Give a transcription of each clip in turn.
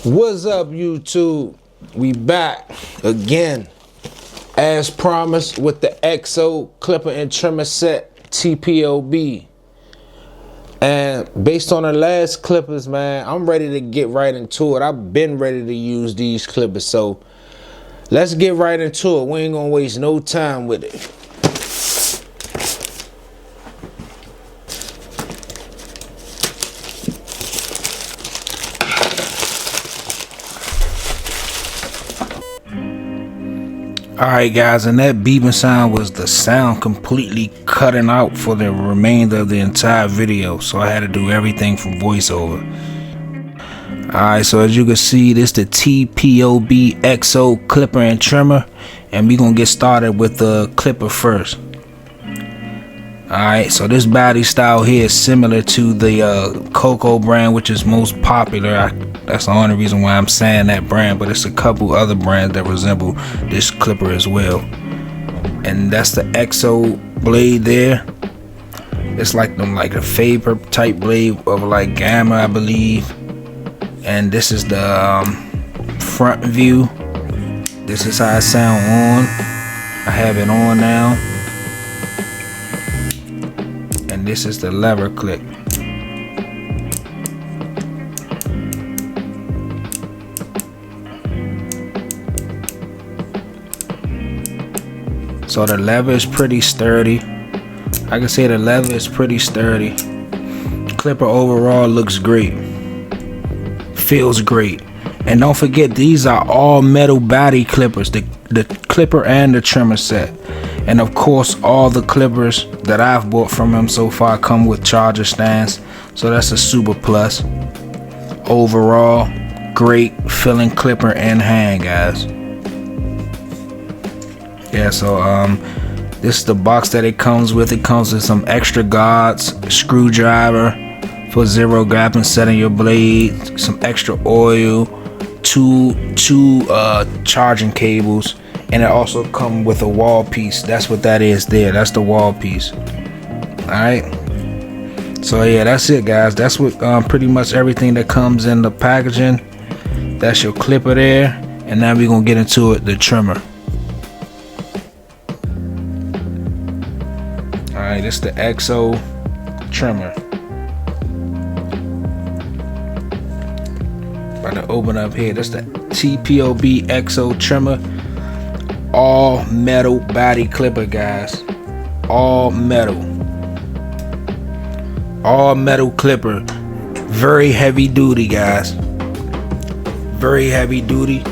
What's up, YouTube? We back again, as promised, with the EXO clipper and trimmer set TPOB. And based on the last clippers, man, I'm ready to get right into it. I've been ready to use these clippers, so let's get right into it. We ain't gonna waste no time with it. Alright guys, and that beeping sound was the sound completely cutting out for the remainder of the entire video, so I had to do everything from voiceover. Alright, so as you can see, this the TPOB EXO clipper and trimmer, and we gonna get started with the clipper first. Alright, so this body style here is similar to the Coco brand, which is most popular. That's the only reason why I'm saying that brand, but it's a couple other brands that resemble this clipper as well. And that's the EXO blade there. It's like a Faber type blade of like Gamma, I believe. And this is the front view. This is how it sound on. I have it on now. And this is the lever click. So the lever is pretty sturdy. I can say the lever is pretty sturdy. Clipper overall looks great. Feels great. And don't forget, these are all metal body clippers. The clipper and the trimmer set. And of course, all the clippers that I've bought from him so far come with charger stands. So that's a super plus. Overall, great feeling clipper and hand, guys. Yeah, so this is the box that it comes with. It comes with some extra guards, a screwdriver for zero gapping, setting your blade, some extra oil, two charging cables, and it also comes with a wall piece. That's what that is there. That's the wall piece. Alright. So yeah, that's it, guys. That's what pretty much everything that comes in the packaging. That's your clipper there. And now we're gonna get into it, the trimmer. Alright, this is the EXO trimmer. About to open up here. That's the TPOB EXO trimmer. All metal body clipper, guys. All metal. All metal clipper. Very heavy duty, guys. Very heavy duty.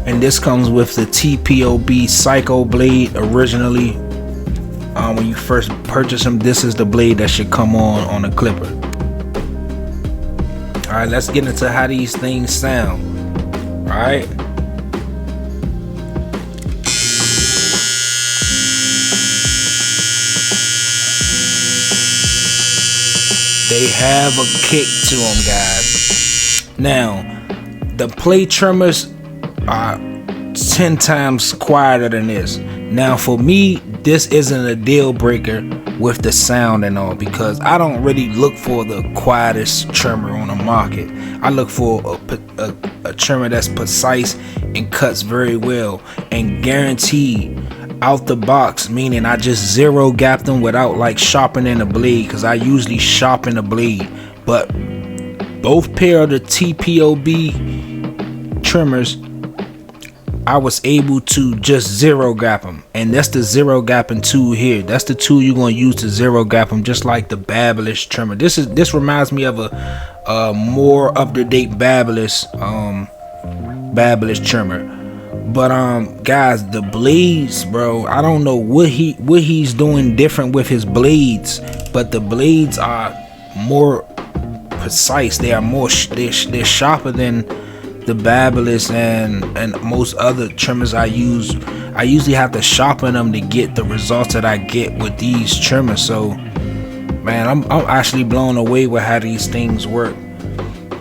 And this comes with the TPOB Psycho blade originally. When you first purchase them, this is the blade that should come on the clipper. Alright, let's get into how these things sound. Alright. They have a kick to them, guys. Now, the plate trimmers are 10 times quieter than this. Now, for me, this isn't a deal breaker with the sound and all, because I don't really look for the quietest trimmer on the market. I look for a trimmer that's precise and cuts very well and guaranteed out the box, meaning I just zero gap them without like sharpening the blade, because I usually sharpen the blade. But both pair of the TPOB trimmers, I was able to just zero gap them, and that's the zero gapping tool here. That's the tool you're gonna use to zero gap them, just like the Babyliss trimmer. This reminds me of a more up-to-date Babyliss trimmer. But guys, the blades, bro, I don't know what he's doing different with his blades, but the blades are more precise. They are more they're sharper than the Babyliss and most other trimmers I use. I usually have to sharpen them to get the results that I get with these trimmers. So man, I'm actually blown away with how these things work.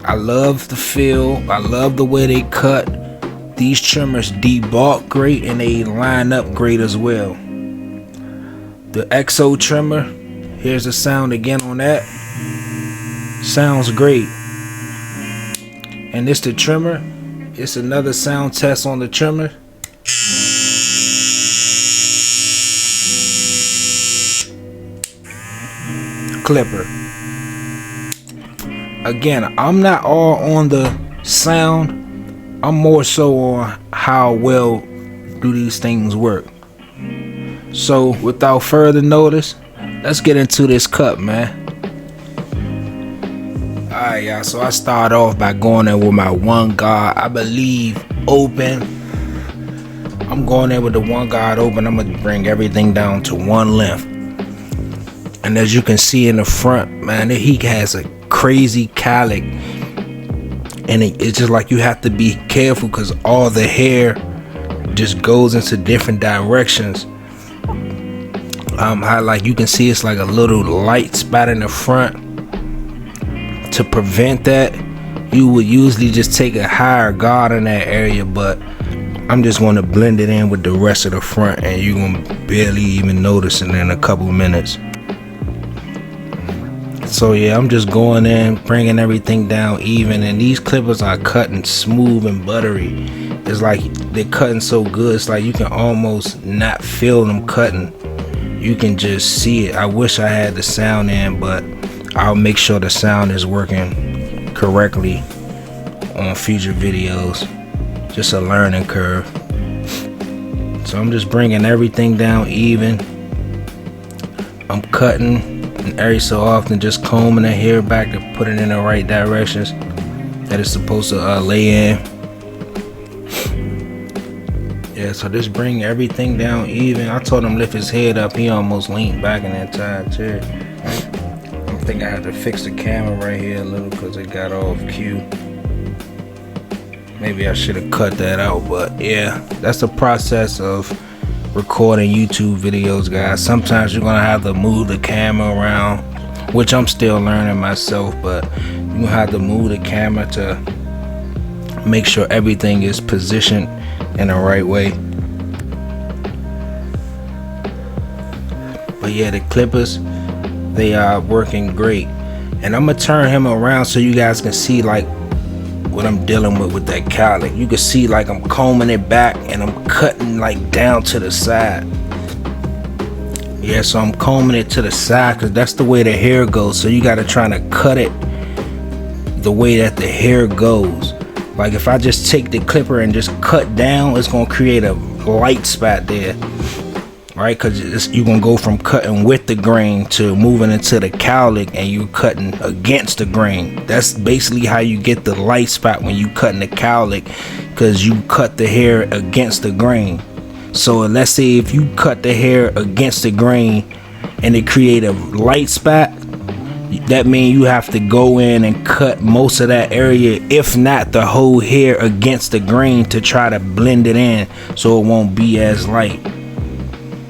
I love the feel. I love the way they cut. These trimmers debulk great and they line up great as well. The EXO trimmer, here's the sound again on that. Sounds great. And this the trimmer. It's another sound test on the trimmer. Clipper. Again, I'm not all on the sound. I'm more so on how well do these things work. So without further notice, let's get into this cut, man. Alright, y'all, so I start off by going in with my one guard, I believe, open. I'm going in with the one guard open. I'm gonna bring everything down to one length. And as you can see in the front, man, he has a crazy cowlick. And it's just like you have to be careful because all the hair just goes into different directions. How like you can see it's like a little light spot in the front. To prevent that, you would usually just take a higher guard in that area, but I'm just going to blend it in with the rest of the front, and you're going to barely even notice it in a couple minutes. So yeah, I'm just going in, bringing everything down even, and these clippers are cutting smooth and buttery. It's like they're cutting so good, it's like you can almost not feel them cutting. You can just see it. I wish I had the sound in, but I'll make sure the sound is working correctly on future videos. Just a learning curve. So I'm just bringing everything down even. I'm cutting, and every so often just combing the hair back to put it in the right directions that it's supposed to lay in. Yeah, so just bring everything down even. I told him lift his head up. He almost leaned back in that entire chair. I think I had to fix the camera right here a little because it got off cue. Maybe I should have cut that out, but yeah, that's the process of recording YouTube videos, guys. Sometimes you're gonna have to move the camera around, which I'm still learning myself, but you're gonna have to move the camera to make sure everything is positioned in the right way. But yeah, the clippers, they are working great, and I'm gonna turn him around so you guys can see like what I'm dealing with that cowlick. You can see like I'm combing it back and I'm cutting like down to the side. Yeah, so I'm combing it to the side because that's the way the hair goes. So you gotta try to cut it the way that the hair goes. Like if I just take the clipper and just cut down, it's gonna create a light spot there, right? Because you're gonna go from cutting with the grain to moving into the cowlick, and you're cutting against the grain. That's basically how you get the light spot when you cutting the cowlick, because you cut the hair against the grain. So let's say if you cut the hair against the grain and it create a light spot, that means you have to go in and cut most of that area, if not the whole hair, against the grain to try to blend it in so it won't be as light.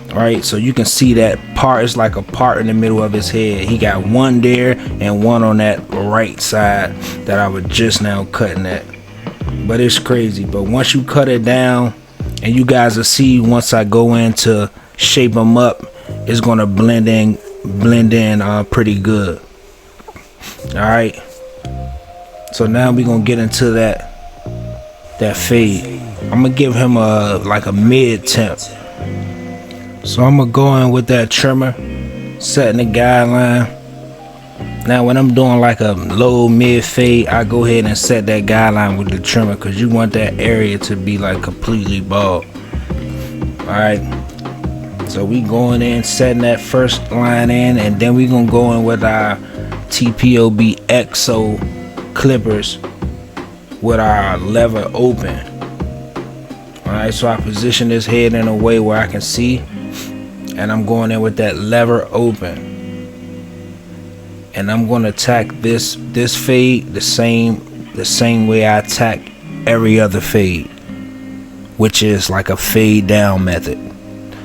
Alright, so you can see that part is like a part in the middle of his head. He got one there and one on that right side that I was just now cutting at. But it's crazy. But once you cut it down, and you guys will see once I go in to shape them up, it's gonna blend in pretty good. Alright, so now we're gonna get into that fade. I'm gonna give him like a mid temp. So I'm gonna go in with that trimmer, setting the guideline. Now when I'm doing like a low mid fade, I go ahead and set that guideline with the trimmer, because you want that area to be like completely bald. Alright, so we going in, setting that first line in, and then we gonna go in with our TPOB EXO clippers with our lever open. Alright, so I position this head in a way where I can see, and I'm going in with that lever open. And I'm going to attack this fade the same way I attack every other fade, which is like a fade down method.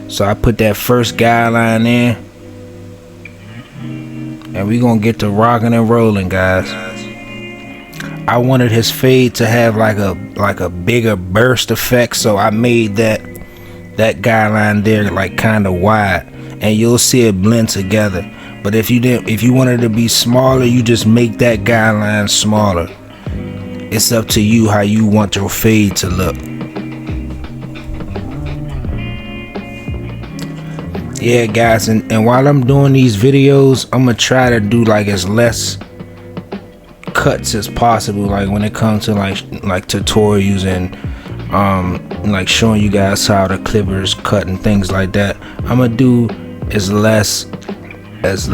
So I put that first guideline in, and we're gonna get to rocking and rolling, guys. I wanted his fade to have like a bigger burst effect, so I made that guideline there like kind of wide, and you'll see it blend together. But if you wanted to be smaller, you just make that guideline smaller, It's up to you how you want your fade to look. Yeah guys, and while I'm doing these videos, I'm gonna try to do like as less cuts as possible, like when it comes to like tutorials and like showing you guys how the clippers cut and things like that. I'm gonna do as less cuts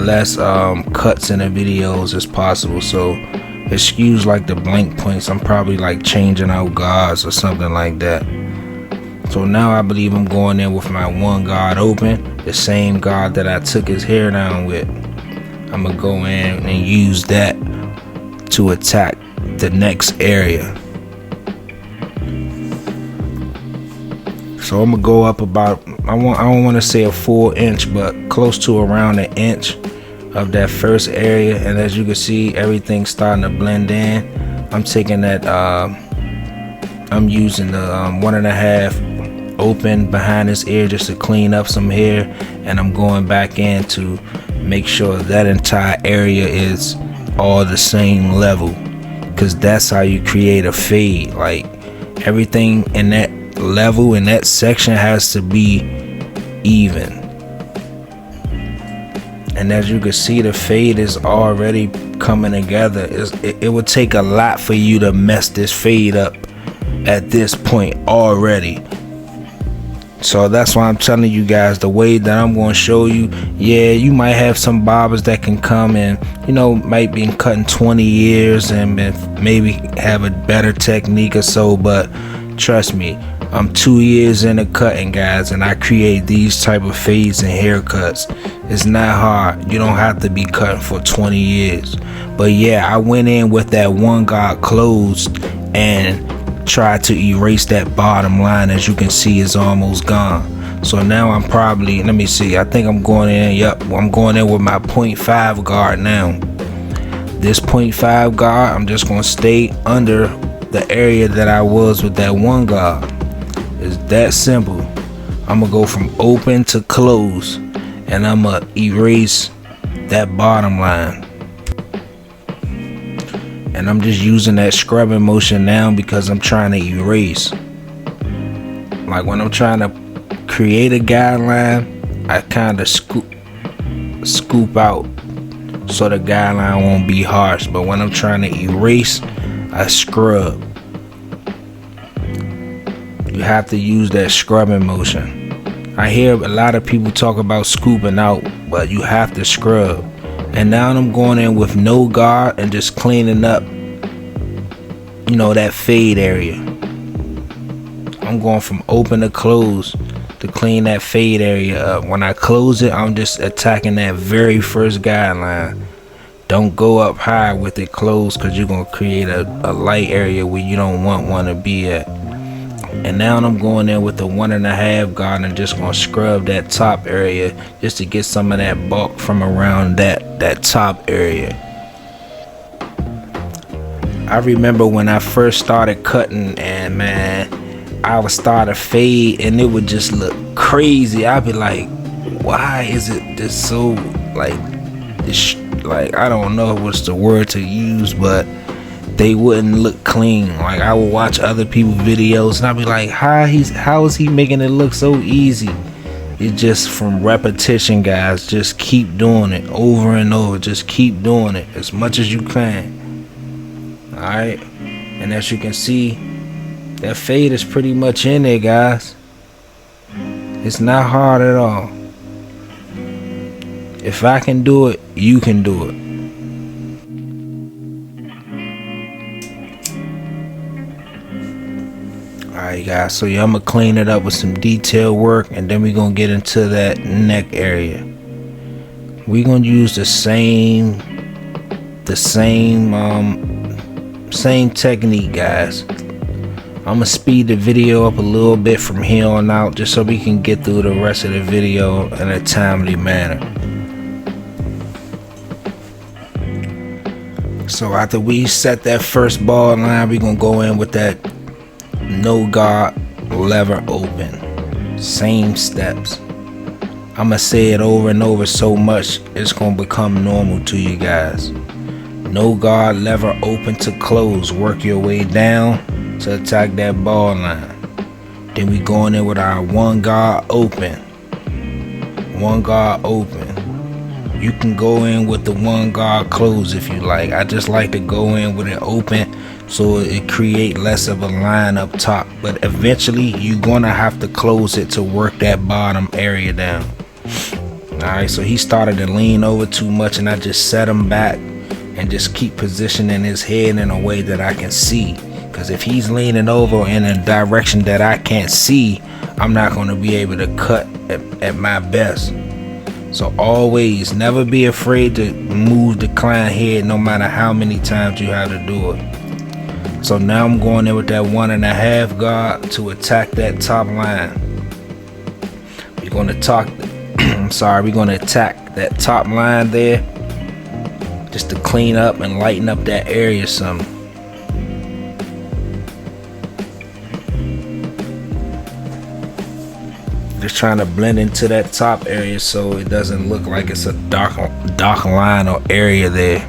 in the videos as possible. So excuse like the blank points. I'm probably like changing out guards or something like that. So now I believe I'm going in with my one guard open, the same guard that I took his hair down with. I'm gonna go in and use that to attack the next area. So I'm gonna go up about, I don't want to say a full inch, but close to around an inch of that first area. And as you can see, everything's starting to blend in. I'm taking that I'm using the 1.5 open behind his ear just to clean up some hair, and I'm going back in to make sure that entire area is all the same level, because that's how you create a fade. Like everything in that level in that section has to be even. And as you can see, the fade is already coming together. It would take a lot for you to mess this fade up at this point already. So that's why I'm telling you guys the way that I'm going to show you. Yeah, you might have some barbers that can come and, you know, might be cutting 20 years and maybe have a better technique or so, but trust me, I'm 2 years into cutting, guys, and I create these type of fades and haircuts. It's not hard. You don't have to be cutting for 20 years. But yeah, I went in with that one guard closed and try to erase that bottom line. As you can see, it's almost gone. So now I'm probably, let me see, I think I'm going in, yep, I'm going in with my 0.5 guard now. This 0.5 guard, I'm just going to stay under the area that I was with that one guard. It's that simple. I'm going to go from open to close, and I'm going to erase that bottom line. And I'm just using that scrubbing motion now because I'm trying to erase. Like when I'm trying to create a guideline, I kind of scoop out so the guideline won't be harsh. But when I'm trying to erase, I scrub. You have to use that scrubbing motion. I hear a lot of people talk about scooping out, but you have to scrub. And now I'm going in with no guard and just cleaning up, you know, that fade area. I'm going from open to close to clean that fade area up. When I close it, I'm just attacking that very first guideline. Don't go up high with it closed, because you're going to create a light area where you don't want one to be at. And now I'm going in with the 1.5 guard and just going to scrub that top area just to get some of that bulk from around that top area. I remember when I first started cutting, and man, I would start a fade and it would just look crazy. I'd be like, why is it just so like this, like I don't know what's the word to use, but they wouldn't look clean. Like I would watch other people's videos and I'd be like, how is he making it look so easy? It's just from repetition, guys. Just keep doing it over and over. Just keep doing it as much as you can. Alright, and as you can see, that fade is pretty much in there, guys. It's not hard at all. If I can do it, you can do it. Alright guys, so yeah, I'm gonna clean it up with some detail work, and then we're gonna get into that neck area. We're gonna use the same technique, guys. I'm gonna speed the video up a little bit from here on out, just so we can get through the rest of the video in a timely manner. So after we set that first ball line, we're gonna go in with that no guard lever open. Same steps. I'm gonna say it over and over so much it's gonna become normal to you guys. No guard lever open to close. Work your way down to attack that ball line. Then we going in with our one guard open. One guard open. You can go in with the one guard close if you like. I just like to go in with it open so it create less of a line up top. But eventually you're gonna have to close it to work that bottom area down. Alright, so he started to lean over too much, and I just set him back and just keep positioning his head in a way that I can see. Because if he's leaning over in a direction that I can't see, I'm not going to be able to cut at my best. So always, never be afraid to move the client head no matter how many times you have to do it. So now I'm going in with that 1.5 guard to attack that top line. We're going to we're going to attack that top line there just to clean up and lighten up that area some. Just trying to blend into that top area so it doesn't look like it's a dark line or area there.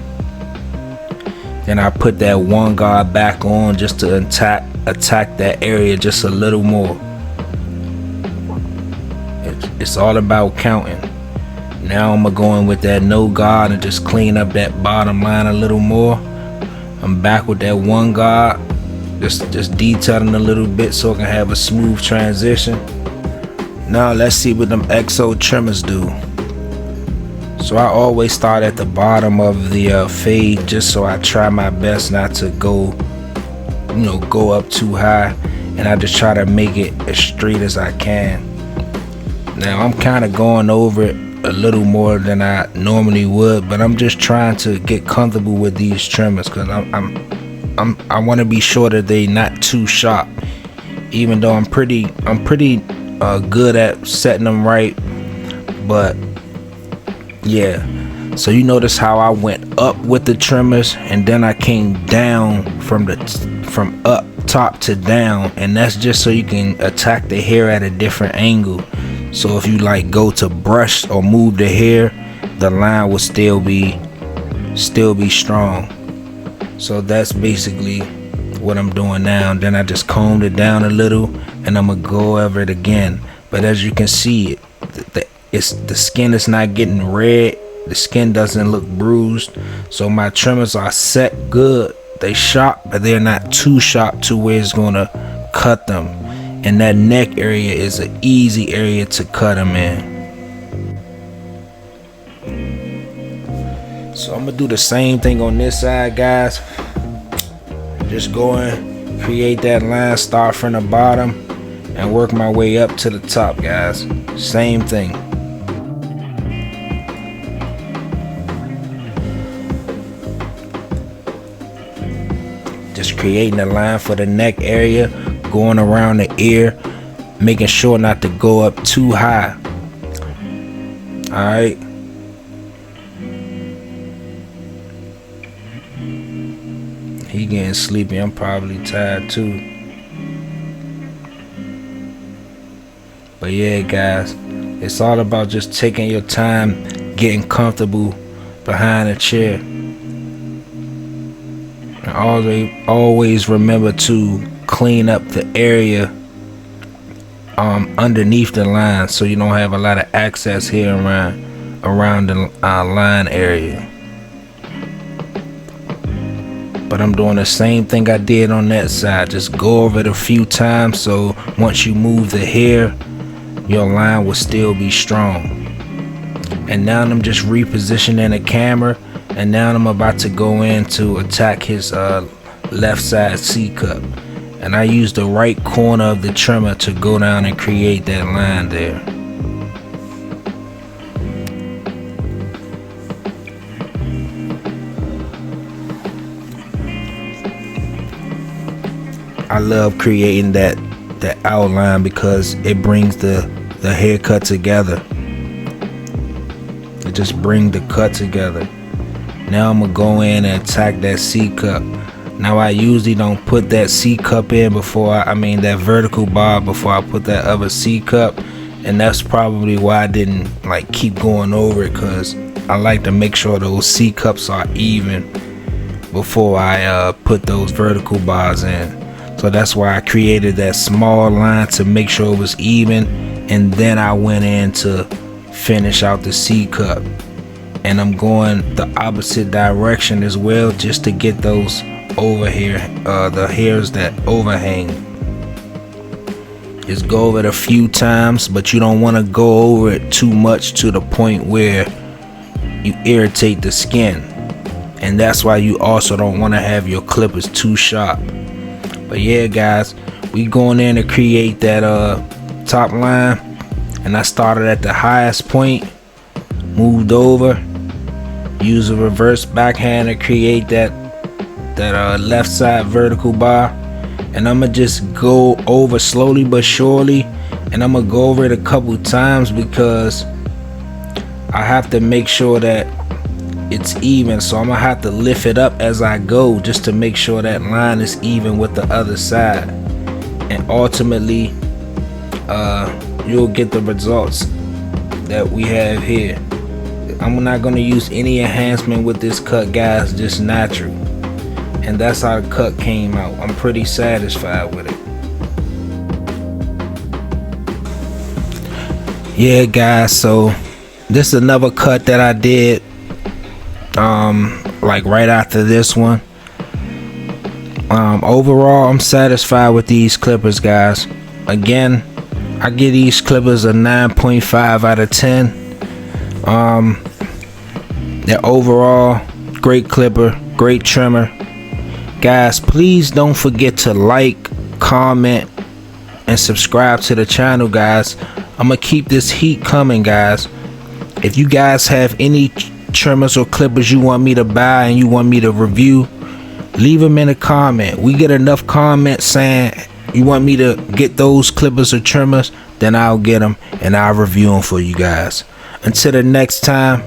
Then I put that one guard back on just to attack that area just a little more. It's all about counting. Now I'm gonna go in with that no guard and just clean up that bottom line a little more. I'm back with that one guard, just detailing a little bit so I can have a smooth transition. Now let's see what them EXO trimmers do. So I always start at the bottom of the fade just so I try my best not to go up too high, and I just try to make it as straight as I can. Now I'm kind of going over it a little more than I normally would, but I'm just trying to get comfortable with these trimmers because I want to be sure that they not too sharp. Even though I'm pretty good at setting them right, but yeah. So you notice how I went up with the trimmers and then I came down from up top to down, and that's just so you can attack the hair at a different angle. So if you like go to brush or move the hair, the line will still be strong. So that's basically what I'm doing now. And then I just combed it down a little and I'm gonna go over it again. But as you can see, the skin is not getting red. The skin doesn't look bruised. So my trimmers are set good. They sharp, but they're not too sharp to where it's gonna cut them. And that neck area is an easy area to cut them in. So I'm gonna do the same thing on this side, guys. Just go in, create that line, start from the bottom and work my way up to the top, guys. Same thing. Just creating a line for the neck area, going around the ear, making sure not to go up too high. Alright. He getting sleepy. I'm probably tired too. But yeah, guys, it's all about just taking your time, getting comfortable behind a chair. And always remember to clean up the area underneath the line so you don't have a lot of access here around the line area. But I'm doing the same thing I did on that side. Just go over it a few times so once you move the hair, your line will still be strong. And now I'm just repositioning the camera, and now I'm about to go in to attack his left side C-cup. And I use the right corner of the trimmer to go down and create that line there. I love creating that outline because it brings the haircut together. It just brings the cut together. Now I'm gonna go in and attack that C-cup. Now I usually don't put that C-cup in before that vertical bar before I put that other C-cup, and that's probably why I didn't keep going over it, because I like to make sure those C-cups are even. before I put those vertical bars in. So that's why I created that small line to make sure it was even, and then I went in to finish out the C cup. And I'm going the opposite direction as well, just to get those over here, the hairs that overhang. Just go over it a few times, but you don't want to go over it too much to the point where you irritate the skin. And that's why you also don't want to have your clippers too sharp. But yeah guys, we going in to create that top line, and I started at the highest point, moved over, use a reverse backhand to create that left side vertical bar, and I'm gonna just go over slowly but surely, and I'm gonna go over it a couple times because I have to make sure that it's even. So I'm gonna have to lift it up as I go just to make sure that line is even with the other side, and ultimately you'll get the results that we have here. I'm not going to use any enhancement with this cut guys, just natural, and that's how the cut came out. I'm pretty satisfied with it. Yeah guys, so this is another cut that I did like right after this one. Overall I'm satisfied with these clippers guys. Again, I give these clippers a 9.5 out of 10. They're overall great clipper, great trimmer. Guys, please don't forget to like, comment, and subscribe to the channel guys. I'm gonna keep this heat coming guys. If you guys have any trimmers or clippers you want me to buy and you want me to review, leave them in a comment. We get enough comments saying you want me to get those clippers or trimmers, then I'll get them and I'll review them for you guys. Until the next time,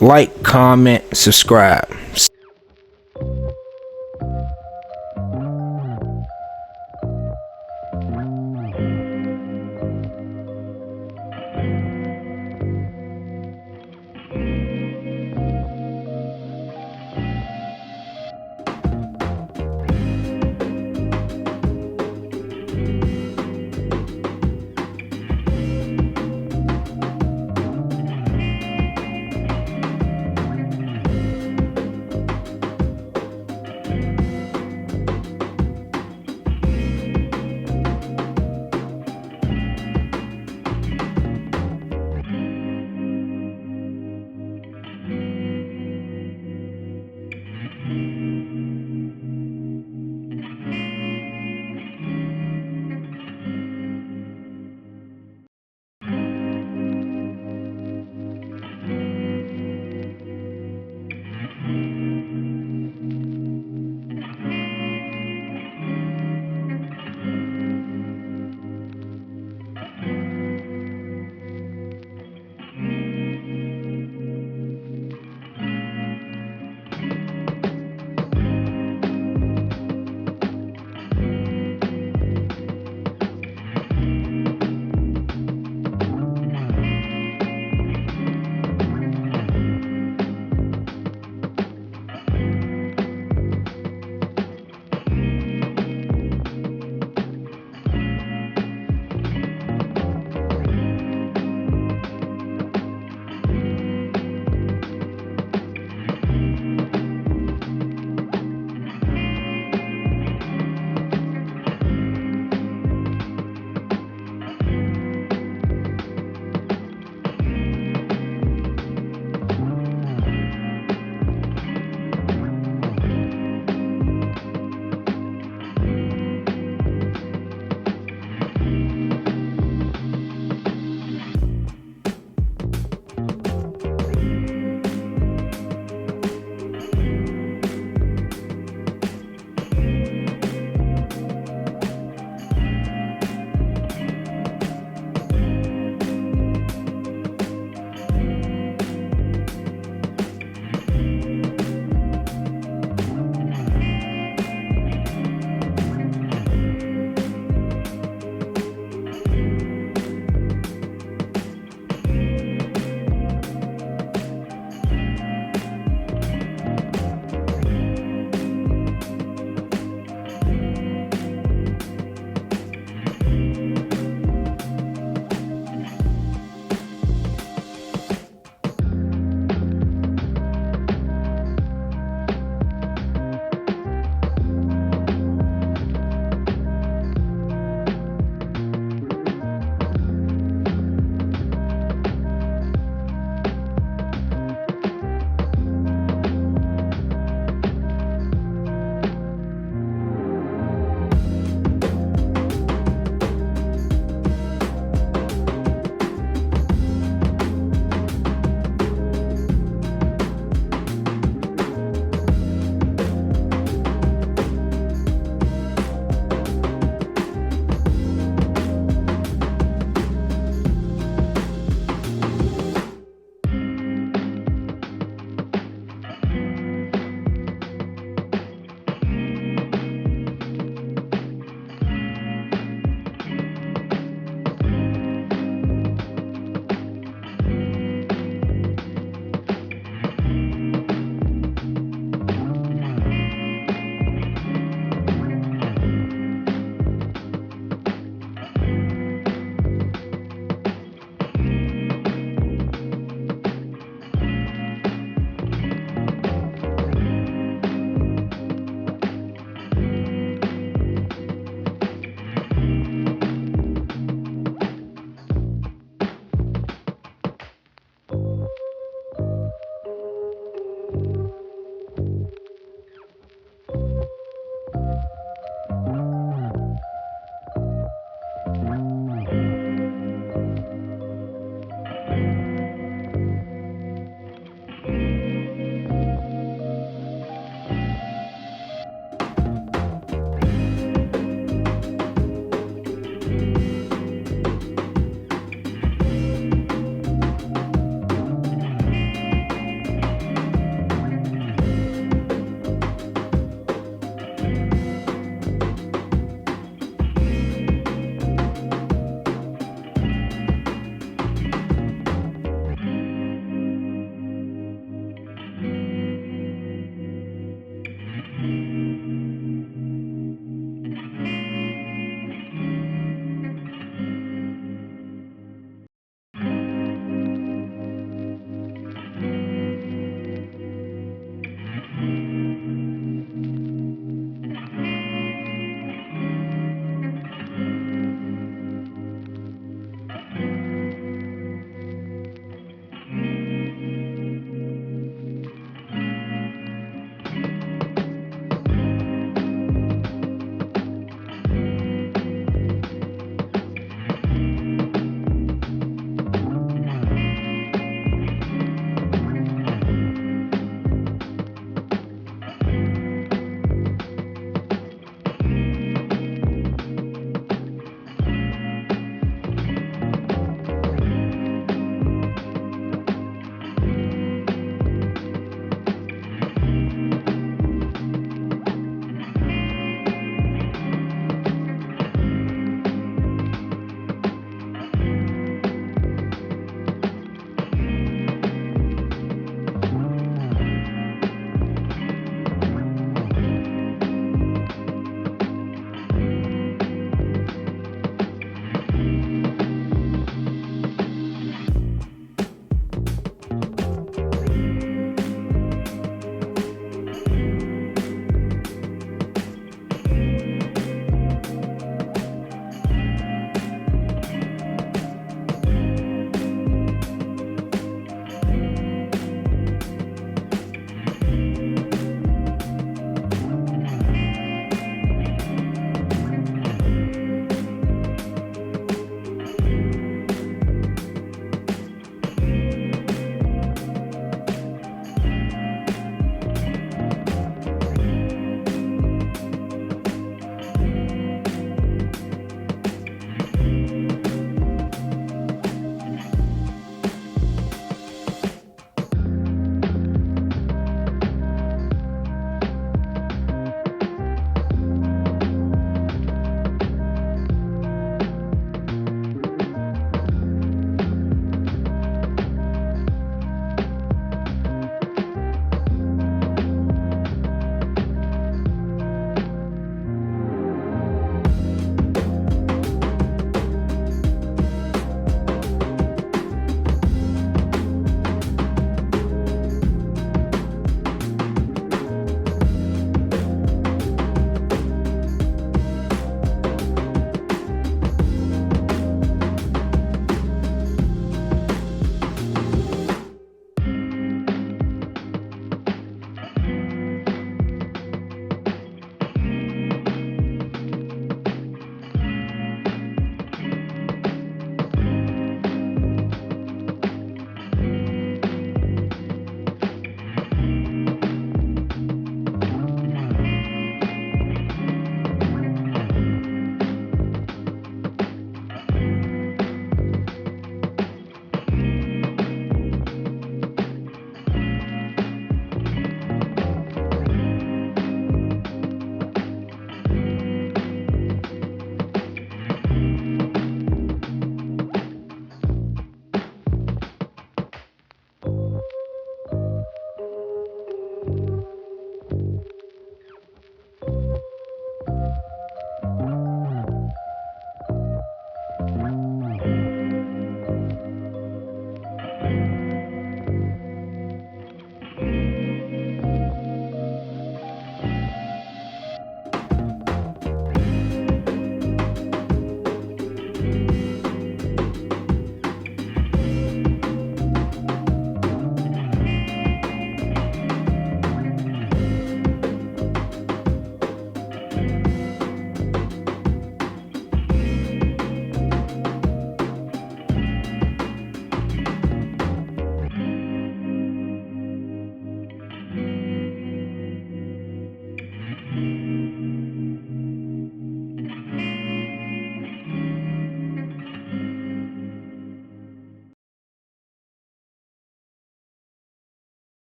like, comment, subscribe.